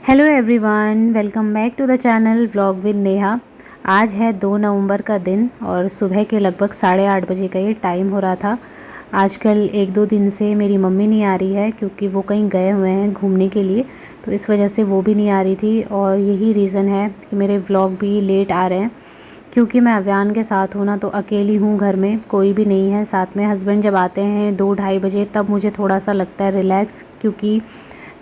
Hello everyone, welcome back to the channel vlog with Neha. आज है 2 नवंबर का दिन और सुबह के लगभग 8:30 बजे का ये टाइम हो रहा था। आजकल 1-2 दिन से मेरी मम्मी नहीं आ रही है क्योंकि वो कहीं गए हुए हैं घूमने के लिए, तो इस वजह से वो भी नहीं आ रही थी और यही रीज़न है कि मेरे व्लॉग भी लेट आ रहे हैं। क्योंकि मैं अव्यान के साथ हूँ ना, तो अकेली हूँ, घर में कोई भी नहीं है साथ में। हस्बैंड जब आते हैं 2-2:30 बजे तब मुझे थोड़ा सा लगता है रिलैक्स, क्योंकि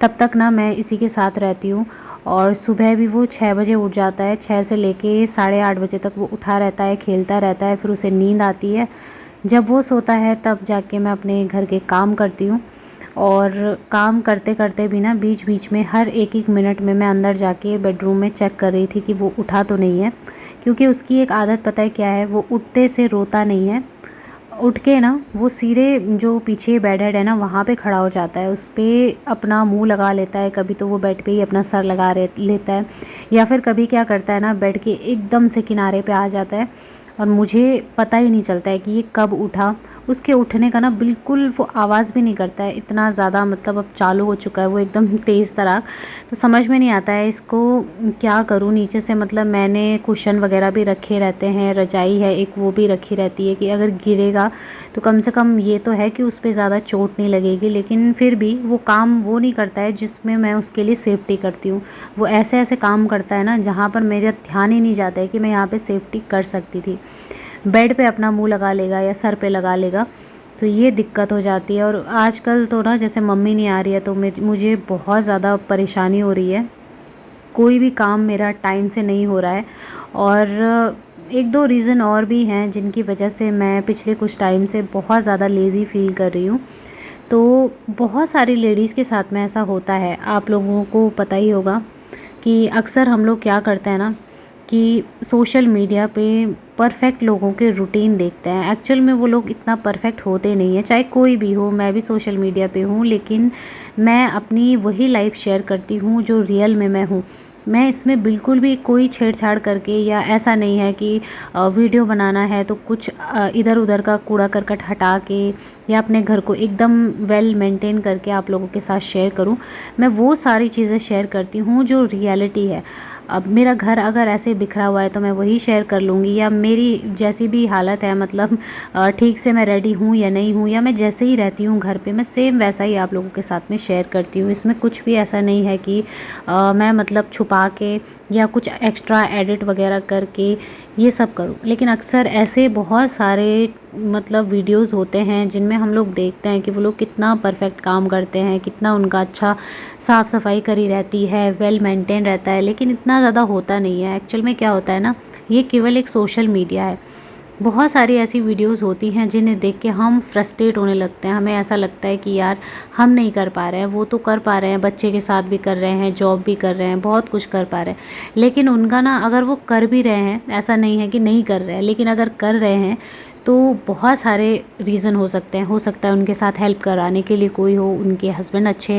तब तक ना मैं इसी के साथ रहती हूँ। और सुबह भी वो 6 बजे उठ जाता है, 6 से लेके 8:30 बजे तक वो उठा रहता है, खेलता रहता है, फिर उसे नींद आती है। जब वो सोता है तब जाके मैं अपने घर के काम करती हूँ। और काम करते करते भी ना बीच बीच में हर एक एक मिनट में मैं अंदर जाके बेडरूम में चेक कर रही थी कि वो उठा तो नहीं है। क्योंकि उसकी एक आदत पता है क्या है, वो उठते से रोता नहीं है। उठ के ना वो सीधे जो पीछे बेड हेड है ना वहाँ पे खड़ा हो जाता है, उस पे अपना मुंह लगा लेता है। कभी तो वो बेड पे ही अपना सर लगा लेता है, या फिर कभी क्या करता है ना, बेड के एकदम से किनारे पे आ जाता है और मुझे पता ही नहीं चलता है कि ये कब उठा। उसके उठने का ना बिल्कुल वो आवाज़ भी नहीं करता है, इतना ज़्यादा मतलब अब चालू हो चुका है वो एकदम तेज़ तराक। तो समझ में नहीं आता है इसको क्या करूँ। नीचे से मतलब मैंने कुशन वगैरह भी रखे रहते हैं, रजाई है एक वो भी रखी रहती है कि अगर गिरेगा तो कम से कम ये तो है कि उस पर ज़्यादा चोट नहीं लगेगी। लेकिन फिर भी वो काम वो नहीं करता है जिसमें मैं उसके लिए सेफ्टी करती हूँ। वो ऐसे ऐसे काम करता है ना जहाँ पर मेरा ध्यान ही नहीं जाता है कि मैं यहाँ पे सेफ्टी कर सकती थी। बेड पे अपना मुंह लगा लेगा या सर पे लगा लेगा, तो ये दिक्कत हो जाती है। और आजकल तो ना जैसे मम्मी नहीं आ रही है तो मुझे बहुत ज़्यादा परेशानी हो रही है। कोई भी काम मेरा टाइम से नहीं हो रहा है। और 1-2 रीज़न और भी हैं जिनकी वजह से मैं पिछले कुछ टाइम से बहुत ज़्यादा लेज़ी फ़ील कर रही हूँ। तो बहुत सारी लेडीज़ के साथ में ऐसा होता है, आप लोगों को पता ही होगा कि अक्सर हम लोग क्या करते हैं ना कि सोशल मीडिया पे परफेक्ट लोगों के रूटीन देखते हैं। एक्चुअल में वो लोग इतना परफेक्ट होते नहीं हैं, चाहे कोई भी हो। मैं भी सोशल मीडिया पे हूँ, लेकिन मैं अपनी वही लाइफ शेयर करती हूँ जो रियल में मैं हूँ। मैं इसमें बिल्कुल भी कोई छेड़छाड़ करके, या ऐसा नहीं है कि वीडियो बनाना है तो कुछ इधर उधर का कूड़ा करकट हटा के या अपने घर को एकदम वेल मेंटेन करके आप लोगों के साथ शेयर करूं। मैं वो सारी चीज़ें शेयर करती हूँ जो रियलिटी है। अब मेरा घर अगर ऐसे बिखरा हुआ है तो मैं वही शेयर कर लूँगी, या मेरी जैसी भी हालत है, मतलब ठीक से मैं रेडी हूँ या नहीं हूँ, या मैं जैसे ही रहती हूँ घर पे मैं सेम वैसा ही आप लोगों के साथ में शेयर करती हूँ। इसमें कुछ भी ऐसा नहीं है कि मैं मतलब छुपा के या कुछ एक्स्ट्रा एडिट वगैरह करके ये सब करूँ। लेकिन अक्सर ऐसे बहुत सारे मतलब वीडियोस होते हैं जिनमें हम लोग देखते हैं कि वो लोग कितना परफेक्ट काम करते हैं, कितना उनका अच्छा साफ़ सफाई करी रहती है, वेल मेंटेन रहता है, लेकिन इतना ज़्यादा होता नहीं है। एक्चुअल में क्या होता है ना, ये केवल एक सोशल मीडिया है। बहुत सारी ऐसी वीडियोस होती हैं जिन्हें देख के हम फ्रस्ट्रेट होने लगते हैं। हमें ऐसा लगता है कि यार हम नहीं कर पा रहे हैं, वो तो कर पा रहे हैं, बच्चे के साथ भी कर रहे हैं, जॉब भी कर रहे हैं, बहुत कुछ कर पा रहे हैं। लेकिन उनका ना, अगर वो कर भी रहे हैं, ऐसा नहीं है कि नहीं कर रहे हैं, लेकिन अगर कर रहे हैं तो बहुत सारे रीज़न हो सकते हैं। हो सकता है उनके साथ हेल्प कराने के लिए कोई हो, उनके हस्बैंड अच्छे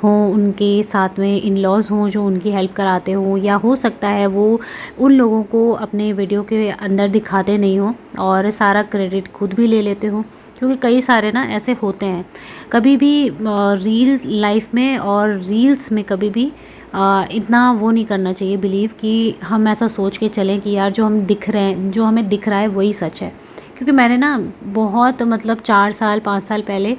हों, उनके साथ में इन लॉज हों जो उनकी हेल्प कराते हों, या हो सकता है वो उन लोगों को अपने वीडियो के अंदर दिखाते नहीं हो और सारा क्रेडिट खुद भी ले लेते हो। क्योंकि कई सारे ना ऐसे होते हैं। कभी भी रियल लाइफ में और रील्स में कभी भी इतना वो नहीं करना चाहिए बिलीव कि हम ऐसा सोच के चलें कि यार जो हम दिख रहे हैं, जो हमें दिख रहा है वही सच है। क्योंकि मैंने ना बहुत मतलब 4 साल 5 साल पहले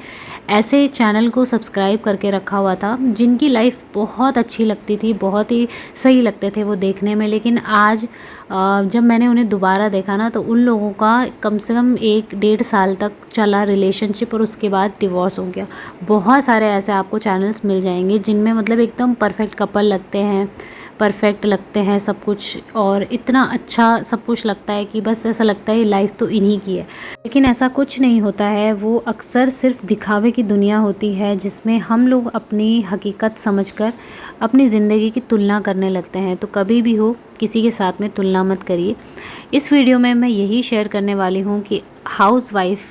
ऐसे चैनल को सब्सक्राइब करके रखा हुआ था जिनकी लाइफ बहुत अच्छी लगती थी, बहुत ही सही लगते थे वो देखने में। लेकिन आज जब मैंने उन्हें दोबारा देखा ना, तो उन लोगों का कम से कम 1-1.5 साल तक चला रिलेशनशिप और उसके बाद डिवोर्स हो गया। बहुत सारे ऐसे आपको चैनल्स मिल जाएंगे जिनमें मतलब एकदम परफेक्ट कपल लगते हैं, परफेक्ट लगते हैं सब कुछ, और इतना अच्छा सब कुछ लगता है कि बस ऐसा लगता है लाइफ तो इन्हीं की है। लेकिन ऐसा कुछ नहीं होता है। वो अक्सर सिर्फ दिखावे की दुनिया होती है जिसमें हम लोग अपनी हकीकत समझकर अपनी ज़िंदगी की तुलना करने लगते हैं। तो कभी भी हो, किसी के साथ में तुलना मत करिए। इस वीडियो में मैं यही शेयर करने वाली हूँ कि हाउसवाइफ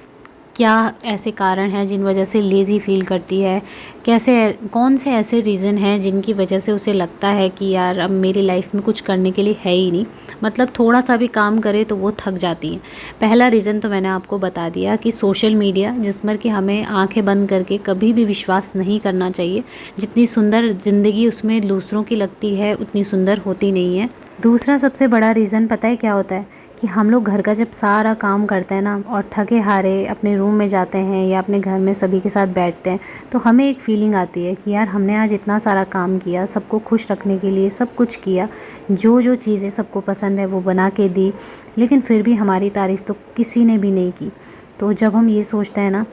क्या ऐसे कारण हैं जिन वजह से लेज़ी फ़ील करती है, कैसे कौन से ऐसे रीज़न हैं जिनकी वजह से उसे लगता है कि यार अब मेरी लाइफ में कुछ करने के लिए है ही नहीं, मतलब थोड़ा सा भी काम करे तो वो थक जाती है। पहला रीज़न तो मैंने आपको बता दिया कि सोशल मीडिया, जिसमें कि हमें आंखें बंद करके कभी भी विश्वास नहीं करना चाहिए। जितनी सुंदर ज़िंदगी उसमें दूसरों की लगती है उतनी सुंदर होती नहीं है। दूसरा सबसे बड़ा रीज़न पता है क्या होता है कि हम लोग घर का जब सारा काम करते हैं ना और थके हारे अपने रूम में जाते हैं या अपने घर में सभी के साथ बैठते हैं, तो हमें एक फ़ीलिंग आती है कि यार हमने आज इतना सारा काम किया, सबको खुश रखने के लिए सब कुछ किया, जो जो चीज़ें सबको पसंद है वो बना के दी, लेकिन फिर भी हमारी तारीफ़ तो किसी ने भी नहीं की। तो जब हम ये सोचते हैं ना,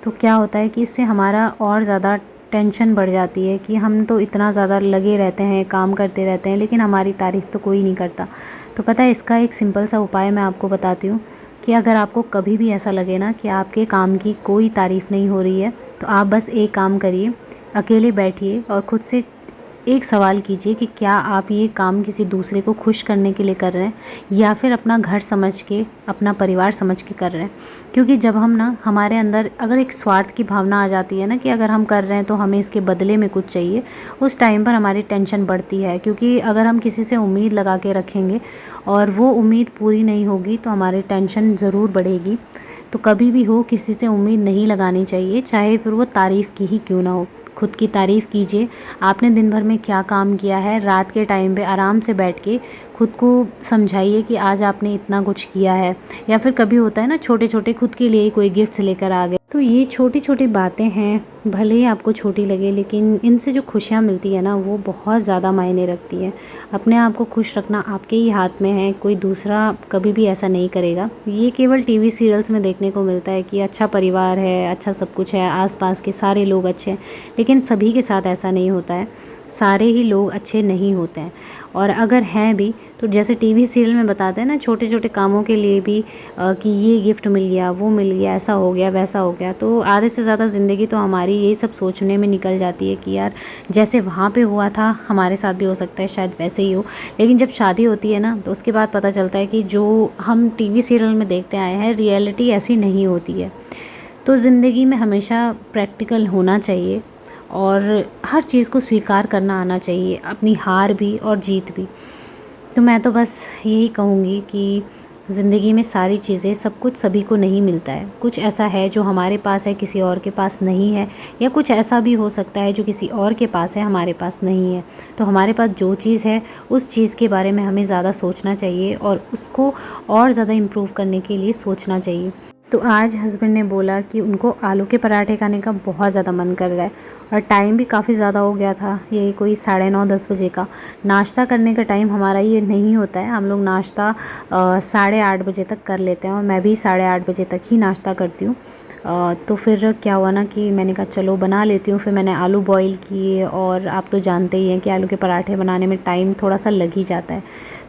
तो क्या होता है कि इससे हमारा और ज़्यादा टेंशन बढ़ जाती है कि हम तो इतना ज़्यादा लगे रहते हैं, काम करते रहते हैं, लेकिन हमारी तारीफ़ तो कोई नहीं करता। तो पता है, इसका एक सिंपल सा उपाय मैं आपको बताती हूँ कि अगर आपको कभी भी ऐसा लगे ना कि आपके काम की कोई तारीफ़ नहीं हो रही है, तो आप बस एक काम करिए, अकेले बैठिए और खुद से एक सवाल कीजिए कि क्या आप ये काम किसी दूसरे को खुश करने के लिए कर रहे हैं या फिर अपना घर समझ के, अपना परिवार समझ के कर रहे हैं। क्योंकि जब हम ना, हमारे अंदर अगर एक स्वार्थ की भावना आ जाती है ना कि अगर हम कर रहे हैं तो हमें इसके बदले में कुछ चाहिए, उस टाइम पर हमारी टेंशन बढ़ती है। क्योंकि अगर हम किसी से उम्मीद लगा के रखेंगे और वो उम्मीद पूरी नहीं होगी तो हमारी टेंशन ज़रूर बढ़ेगी। तो कभी भी हो, किसी से उम्मीद नहीं लगानी चाहिए, चाहे फिर वो तारीफ़ की ही क्यों ना हो। खुद की तारीफ़ कीजिए। आपने दिन भर में क्या काम किया है, रात के टाइम पे आराम से बैठ के खुद को समझाइए कि आज आपने इतना कुछ किया है। या फिर कभी होता है ना, छोटे छोटे खुद के लिए कोई गिफ्ट्स लेकर आ गए, तो ये छोटी छोटी बातें हैं, भले ही आपको छोटी लगे, लेकिन इनसे जो खुशियाँ मिलती है ना, वो बहुत ज़्यादा मायने रखती है। अपने आप को खुश रखना आपके ही हाथ में है, कोई दूसरा कभी भी ऐसा नहीं करेगा। ये केवल टीवी सीरियल्स में देखने को मिलता है कि अच्छा परिवार है, अच्छा सब कुछ है, आसपास के सारे लोग अच्छे हैं, लेकिन सभी के साथ ऐसा नहीं होता है। सारे ही लोग अच्छे नहीं होते हैं, और अगर हैं भी तो जैसे टीवी सीरियल में बताते हैं ना, छोटे छोटे कामों के लिए भी कि ये गिफ्ट मिल गया, वो मिल गया, ऐसा हो गया, वैसा हो गया, तो आधे से ज़्यादा ज़िंदगी तो हमारी यही सब सोचने में निकल जाती है कि यार जैसे वहाँ पे हुआ था हमारे साथ भी हो सकता है, शायद वैसे ही हो। लेकिन जब शादी होती है ना, तो उसके बाद पता चलता है कि जो हम टीवी सीरियल में देखते आए हैं, रियलिटी ऐसी नहीं होती है। तो ज़िंदगी में हमेशा प्रैक्टिकल होना चाहिए और हर चीज़ को स्वीकार करना आना चाहिए, अपनी हार भी और जीत भी। तो मैं तो बस यही कहूँगी कि ज़िंदगी में सारी चीज़ें, सब कुछ सभी को नहीं मिलता है। कुछ ऐसा है जो हमारे पास है, किसी और के पास नहीं है, या कुछ ऐसा भी हो सकता है जो किसी और के पास है, हमारे पास नहीं है। तो हमारे पास जो चीज़ है, उस चीज़ के बारे में हमें ज़्यादा सोचना चाहिए और उसको और ज़्यादा इम्प्रूव करने के लिए सोचना चाहिए। तो आज हस्बैंड ने बोला कि उनको आलू के पराठे खाने का बहुत ज़्यादा मन कर रहा है, और टाइम भी काफ़ी ज़्यादा हो गया था, ये कोई 9:30-10 बजे का। नाश्ता करने का टाइम हमारा ये नहीं होता है, हम लोग नाश्ता 8:30 बजे तक कर लेते हैं, और मैं भी 8:30 बजे तक ही नाश्ता करती हूँ। तो फिर क्या हुआ ना कि मैंने कहा चलो बना लेती हूँ। फिर मैंने आलू बॉईल किए, और आप तो जानते ही हैं कि आलू के पराठे बनाने में टाइम थोड़ा सा लग ही जाता है।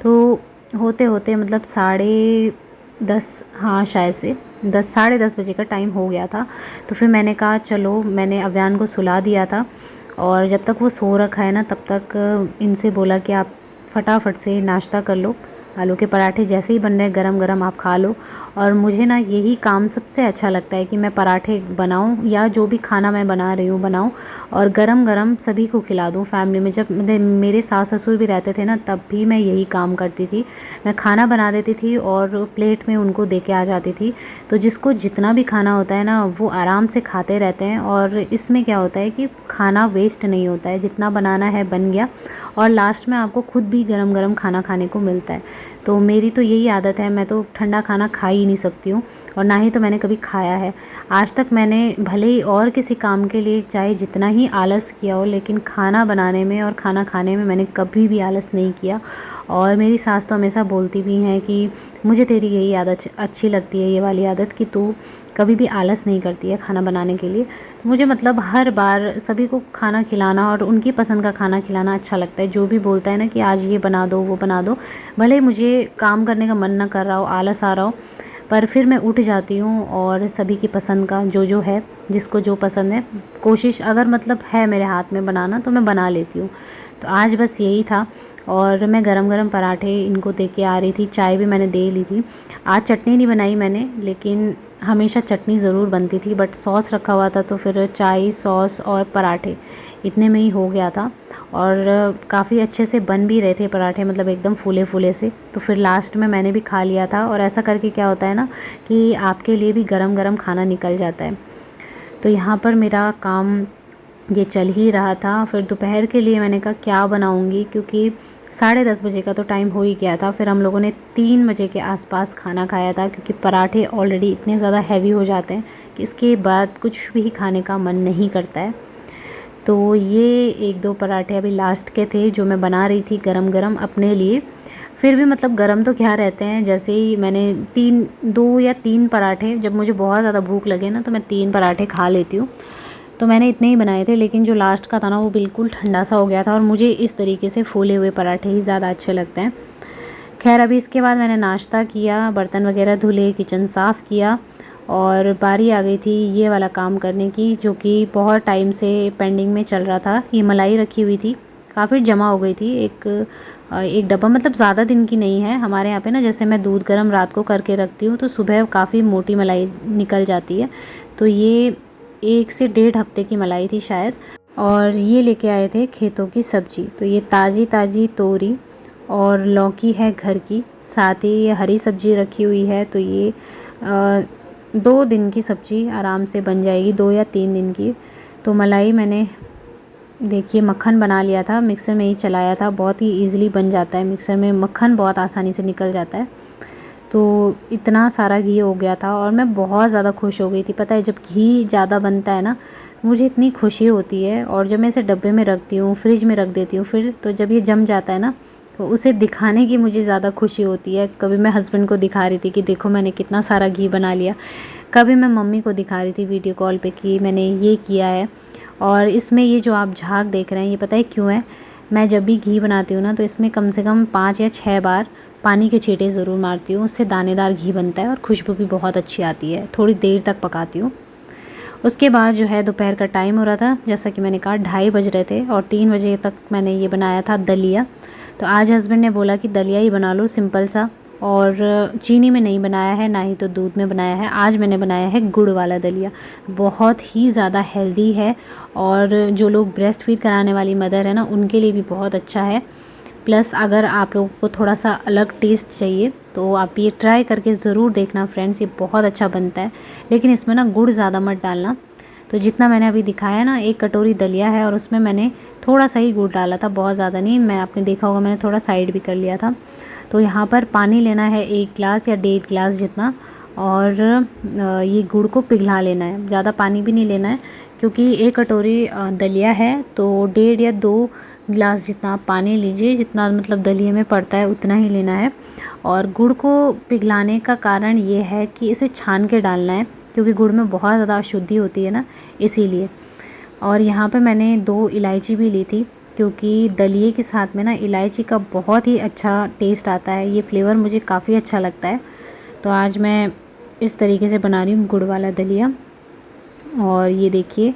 तो होते होते मतलब 10:30, हाँ शायद से 10, 10:30 बजे का टाइम हो गया था। तो फिर मैंने कहा चलो, मैंने अव्यान को सुला दिया था, और जब तक वो सो रखा है ना, तब तक इनसे बोला कि आप फटाफट से नाश्ता कर लो, आलू के पराठे जैसे ही बन रहे हैं गरम गरम आप खा लो। और मुझे ना यही काम सबसे अच्छा लगता है कि मैं पराठे बनाऊं या जो भी खाना मैं बना रही हूँ बनाऊं, और गरम गरम सभी को खिला दूं। फैमिली में जब मेरे सास ससुर भी रहते थे ना, तब भी मैं यही काम करती थी। मैं खाना बना देती थी और प्लेट में उनको दे के आ जाती थी। तो जिसको जितना भी खाना होता है ना, वो आराम से खाते रहते हैं, और इसमें क्या होता है कि खाना वेस्ट नहीं होता है, जितना बनाना है बन गया, और लास्ट में आपको खुद भी गरम गरम खाना खाने को मिलता है। तो मेरी तो यही आदत है, मैं तो ठंडा खाना खा ही नहीं सकती हूँ, और ना ही तो मैंने कभी खाया है आज तक। मैंने भले ही और किसी काम के लिए चाहे जितना ही आलस किया हो, लेकिन खाना बनाने में और खाना खाने में मैंने कभी भी आलस नहीं किया। और मेरी सास तो हमेशा बोलती भी हैं कि मुझे तेरी यही आदत अच्छी लगती है, ये वाली आदत, कि तू कभी भी आलस नहीं करती है खाना बनाने के लिए। तो मुझे मतलब हर बार सभी को खाना खिलाना और उनकी पसंद का खाना खिलाना अच्छा लगता है। जो भी बोलता है ना कि आज ये बना दो, वो बना दो, भले मुझे काम करने का मन ना कर रहा हो, आलस आ रहा हो, पर फिर मैं उठ जाती हूँ और सभी की पसंद का जो है, जिसको जो पसंद है, कोशिश अगर मतलब है मेरे हाथ में बनाना तो मैं बना लेती हूँ। तो आज बस यही था, और मैं गरम गरम पराठे इनको दे के आ रही थी, चाय भी मैंने दे ली थी। आज चटनी नहीं बनाई मैंने, लेकिन हमेशा चटनी ज़रूर बनती थी, बट सॉस रखा हुआ था तो फिर चाय, सॉस और पराठे इतने में ही हो गया था। और काफ़ी अच्छे से बन भी रहे थे पराठे, मतलब एकदम फूले फूले से। तो फिर लास्ट में मैंने भी खा लिया था। और ऐसा करके क्या होता है ना कि आपके लिए भी गरम गरम खाना निकल जाता है। तो यहाँ पर मेरा काम ये चल ही रहा था। फिर दोपहर के लिए मैंने कहा क्या बनाऊँगी, क्योंकि 10:30 बजे का तो टाइम हो ही गया था। फिर हम लोगों ने 3 बजे के आसपास खाना खाया था, क्योंकि पराठे ऑलरेडी इतने ज़्यादा हैवी हो जाते हैं कि इसके बाद कुछ भी खाने का मन नहीं करता है। तो ये 1-2 पराठे अभी लास्ट के थे जो मैं बना रही थी गरम गरम अपने लिए। फिर भी मतलब गरम तो क्या रहते हैं, जैसे ही मैंने 2 या 3 पराठे, जब मुझे बहुत ज़्यादा भूख लगे ना तो मैं 3 पराठे खा लेती हूँ। तो मैंने इतने ही बनाए थे, लेकिन जो लास्ट का था ना वो बिल्कुल ठंडा सा हो गया था। और मुझे इस तरीके से फूले हुए पराठे ही ज़्यादा अच्छे लगते हैं। खैर अभी इसके बाद मैंने नाश्ता किया, बर्तन वगैरह धुले, किचन साफ़ किया और बारी आ गई थी ये वाला काम करने की, जो कि बहुत टाइम से पेंडिंग में चल रहा था। ये मलाई रखी हुई थी, काफ़ी जमा हो गई थी। एक डब्बा, मतलब ज़्यादा दिन की नहीं है। हमारे यहाँ पे ना जैसे मैं दूध गर्म रात को करके रखती हूँ तो सुबह काफ़ी मोटी मलाई निकल जाती है। तो ये 1 से 1.5 हफ्ते की मलाई थी शायद। और ये लेके आए थे खेतों की सब्ज़ी। तो ये ताज़ी ताज़ी तोरी और लौकी है घर की, साथ ही ये हरी सब्ज़ी रखी हुई है। तो ये 2 दिन की सब्ज़ी आराम से बन जाएगी, 2 या 3 दिन की। तो मलाई मैंने देखिए मक्खन बना लिया था, मिक्सर में ही चलाया था। बहुत ही ईज़िली बन जाता है मिक्सर में, मक्खन बहुत आसानी से निकल जाता है। तो इतना सारा घी हो गया था और मैं बहुत ज़्यादा खुश हो गई थी। पता है जब घी ज़्यादा बनता है ना मुझे इतनी खुशी होती है। और जब मैं इसे डब्बे में रखती हूँ, फ्रिज में रख देती हूँ, फिर तो जब ये जम जाता है ना तो उसे दिखाने की मुझे ज़्यादा खुशी होती है। कभी मैं हस्बैंड को दिखा रही थी कि देखो मैंने कितना सारा घी बना लिया, कभी मैं मम्मी को दिखा रही थी वीडियो कॉल पे कि मैंने ये किया है। और इसमें ये जो आप झाग देख रहे हैं ये पता है क्यों है? मैं जब भी घी बनाती हूँ ना तो इसमें कम से कम 5 या 6 बार पानी के छींटे ज़रूर मारती हूँ। उससे दानेदार घी बनता है और खुशबू भी बहुत अच्छी आती है। थोड़ी देर तक पकाती हूँ। उसके बाद जो है दोपहर का टाइम हो रहा था, जैसा कि मैंने कहा 2:30 बज रहे थे और 3 बजे तक मैंने ये बनाया था दलिया। तो आज हस्बैंड ने बोला कि दलिया ही बना लो सिंपल सा, और चीनी में नहीं बनाया है ना ही तो दूध में बनाया है। आज मैंने बनाया है गुड़ वाला दलिया। बहुत ही ज़्यादा हेल्दी है और जो लोग ब्रेस्ट फीड कराने वाली मदर है ना उनके लिए भी बहुत अच्छा है। प्लस अगर आप लोगों को थोड़ा सा अलग टेस्ट चाहिए तो आप ये ट्राई करके ज़रूर देखना फ्रेंड्स, ये बहुत अच्छा बनता है। लेकिन इसमें ना गुड़ ज़्यादा मत डालना। तो जितना मैंने अभी दिखाया ना, 1 कटोरी दलिया है और उसमें मैंने थोड़ा सा ही गुड़ डाला था, बहुत ज़्यादा नहीं। मैं आपने देखा होगा मैंने थोड़ा साइड भी कर लिया था। तो यहाँ पर पानी लेना है 1 गिलास या 1.5 गिलास जितना, और ये गुड़ को पिघला लेना है। ज़्यादा पानी भी नहीं लेना है, क्योंकि 1 कटोरी दलिया है तो 1.5 या 2 गिलास जितना आप पानी लीजिए, जितना मतलब दलिये में पड़ता है उतना ही लेना है। और गुड़ को पिघलाने का कारण ये है कि इसे छान के डालना है, क्योंकि गुड़ में बहुत ज़्यादा अशुद्धि होती है ना, इसीलिए। और यहाँ पे मैंने 2 इलायची भी ली थी, क्योंकि दलिये के साथ में ना इलायची का बहुत ही अच्छा टेस्ट आता है। ये फ्लेवर मुझे काफ़ी अच्छा लगता है। तो आज मैं इस तरीके से बना रही हूँ गुड़ वाला दलिया। और ये देखिए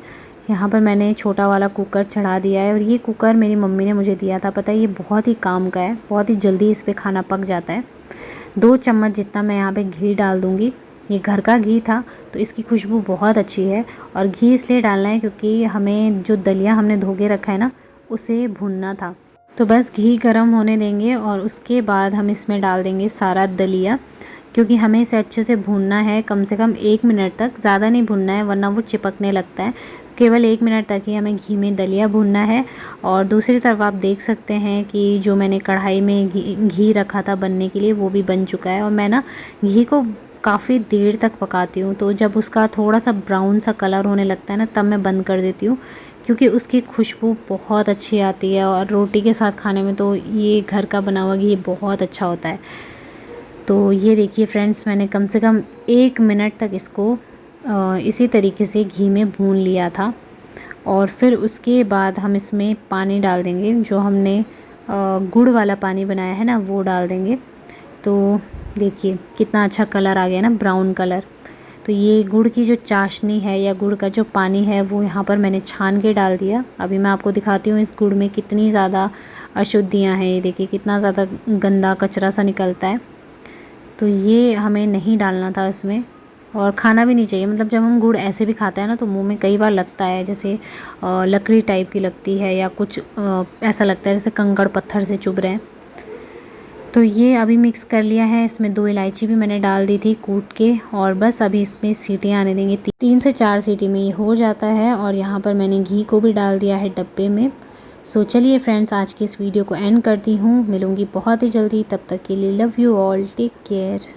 यहाँ पर मैंने छोटा वाला कुकर चढ़ा दिया है, और ये कुकर मेरी मम्मी ने मुझे दिया था। पता है ये बहुत ही काम का है, बहुत ही जल्दी इस पे खाना पक जाता है। 2 चम्मच जितना मैं यहाँ पे घी डाल दूँगी। ये घर का घी था तो इसकी खुशबू बहुत अच्छी है। और घी इसलिए डालना है क्योंकि हमें जो दलिया हमने धो के रखा है ना उसे भूनना था। तो बस घी गर्म होने देंगे और उसके बाद हम इसमें डाल देंगे सारा दलिया, क्योंकि हमें इसे अच्छे से भूनना है कम से कम 1 मिनट तक। ज़्यादा नहीं भूनना है वरना वो चिपकने लगता है। केवल 1 मिनट तक ही हमें घी में दलिया भूनना है। और दूसरी तरफ आप देख सकते हैं कि जो मैंने कढ़ाई में घी रखा था बनने के लिए वो भी बन चुका है। और मैं ना घी को काफ़ी देर तक पकाती हूँ, तो जब उसका थोड़ा सा ब्राउन सा कलर होने लगता है ना तब मैं बंद कर देती हूँ, क्योंकि उसकी खुशबू बहुत अच्छी आती है। और रोटी के साथ खाने में तो ये घर का बना हुआ घी बहुत अच्छा होता है। तो ये देखिए फ्रेंड्स, मैंने कम से कम 1 मिनट तक इसको इसी तरीके से घी में भून लिया था। और फिर उसके बाद हम इसमें पानी डाल देंगे, जो हमने गुड़ वाला पानी बनाया है ना वो डाल देंगे। तो देखिए कितना अच्छा कलर आ गया ना, ब्राउन कलर। तो ये गुड़ की जो चाशनी है या गुड़ का जो पानी है वो यहाँ पर मैंने छान के डाल दिया। अभी मैं आपको दिखाती हूँ इस गुड़ में कितनी ज़्यादा अशुद्धियाँ हैं। ये देखिए कितना ज़्यादा गंदा कचरा सा निकलता है। तो ये हमें नहीं डालना था इसमें। और खाना भी नहीं चाहिए। मतलब जब हम गुड़ ऐसे भी खाते हैं ना तो मुंह में कई बार लगता है, जैसे लकड़ी टाइप की लगती है या कुछ ऐसा लगता है जैसे कंकड़ पत्थर से चुभ रहे हैं। तो ये अभी मिक्स कर लिया है। इसमें 2 इलायची भी मैंने डाल दी थी कूट के, और बस अभी इसमें सीटियाँ आने देंगे। 3 से 4 सीटी में ये हो जाता है। और यहाँ पर मैंने घी को भी डाल दिया है डब्बे में। सो चलिए फ्रेंड्स, आज की इस वीडियो को एंड करती हूँ। मिलूँगी बहुत ही जल्दी, तब तक के लिए love you all, take care.